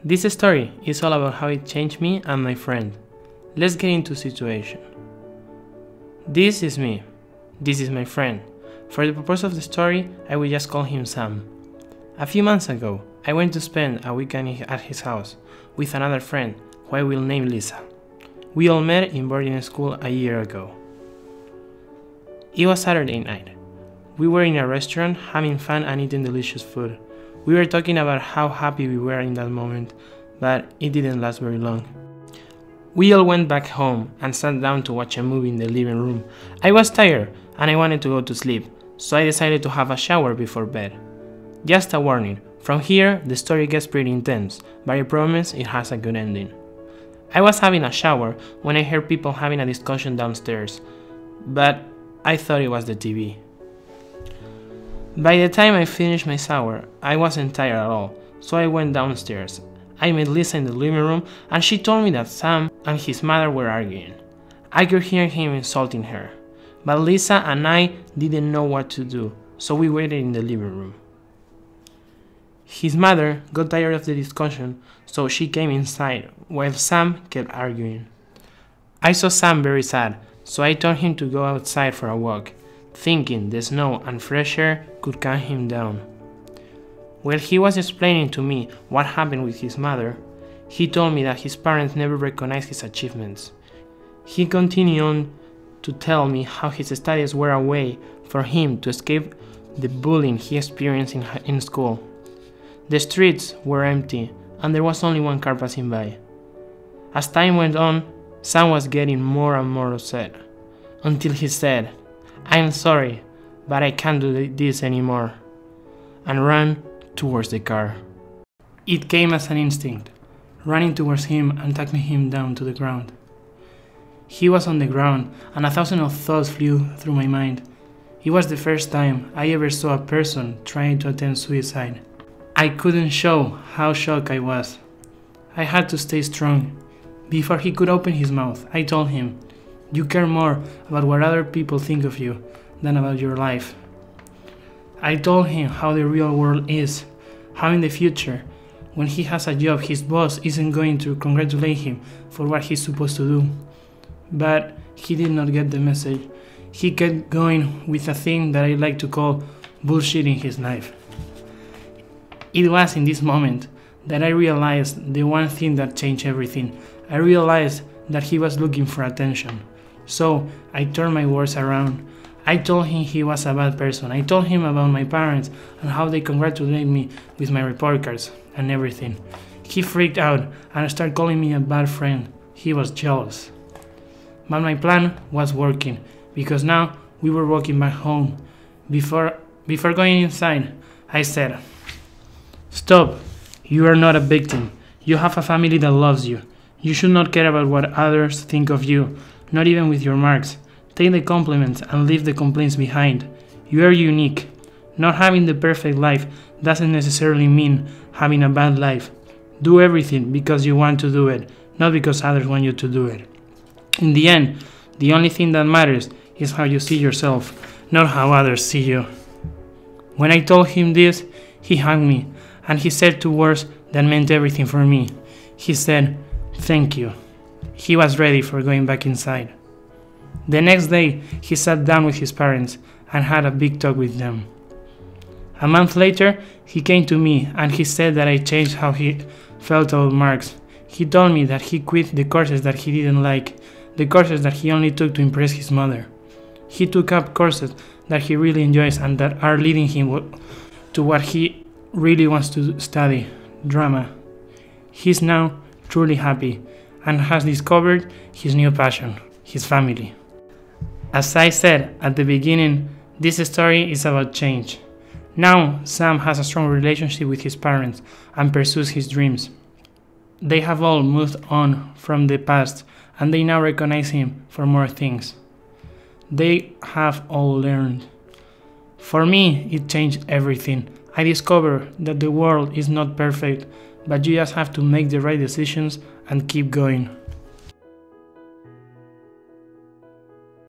This story is all about how it changed me and my friend. Let's get into the situation. This is me. This is my friend. For the purpose of the story, I will just call him Sam. A few months ago, I went to spend a weekend at his house with another friend who I will name Lisa. We all met in boarding school a year ago. It was Saturday night. We were in a restaurant having fun and eating delicious food. We were talking about how happy we were in that moment, but it didn't last very long. We all went back home and sat down to watch a movie in the living room. I was tired and I wanted to go to sleep, so I decided to have a shower before bed. Just a warning, from here the story gets pretty intense, but I promise it has a good ending. I was having a shower when I heard people having a discussion downstairs, but I thought it was the TV. By the time I finished my shower, I wasn't tired at all, so I went downstairs. I met Lisa in the living room and she told me that Sam and his mother were arguing. I could hear him insulting her, but Lisa and I didn't know what to do, so we waited in the living room. His mother got tired of the discussion, so she came inside, while Sam kept arguing. I saw Sam very sad, so I told him to go outside for a walk, thinking the snow and fresh air could calm him down. While he was explaining to me what happened with his mother, he told me that his parents never recognized his achievements. He continued on to tell me how his studies were a way for him to escape the bullying he experienced in school. The streets were empty and there was only one car passing by. As time went on, Sam was getting more and more upset, until he said, "I'm sorry, but I can't do this anymore," and ran towards the car. It came as an instinct, running towards him and tackling him down to the ground. He was on the ground and 1,000 of thoughts flew through my mind. It was the first time I ever saw a person trying to attempt suicide. I couldn't show how shocked I was. I had to stay strong. Before he could open his mouth, I told him, "You care more about what other people think of you than about your life." I told him how the real world is, how in the future, when he has a job, his boss isn't going to congratulate him for what he's supposed to do. But he did not get the message. He kept going with a thing that I like to call bullshit in his life. It was in this moment that I realized the one thing that changed everything. I realized that he was looking for attention. So I turned my words around. I told him he was a bad person. I told him about my parents and how they congratulated me with my report cards and everything. He freaked out and started calling me a bad friend. He was jealous. But my plan was working because now we were walking back home. Before going inside, I said, "Stop. You are not a victim. You have a family that loves you. You should not care about what others think of you, not even with your marks. Take the compliments and leave the complaints behind. You are unique. Not having the perfect life doesn't necessarily mean having a bad life. Do everything because you want to do it, not because others want you to do it. In the end, the only thing that matters is how you see yourself, not how others see you." When I told him this, he hugged me, and he said two words that meant everything for me. He said, "Thank you." He was ready for going back inside. The next day, he sat down with his parents and had a big talk with them. A month later, he came to me and he said that I changed how he felt about marks. He told me that he quit the courses that he didn't like, the courses that he only took to impress his mother. He took up courses that he really enjoys and that are leading him to what he really wants to study, drama. He's now truly happy and has discovered his new passion, his family. As I said at the beginning, this story is about change. Now Sam has a strong relationship with his parents and pursues his dreams. They have all moved on from the past and they now recognize him for more things. They have all learned. For me, it changed everything. I discovered that the world is not perfect, but you just have to make the right decisions and keep going.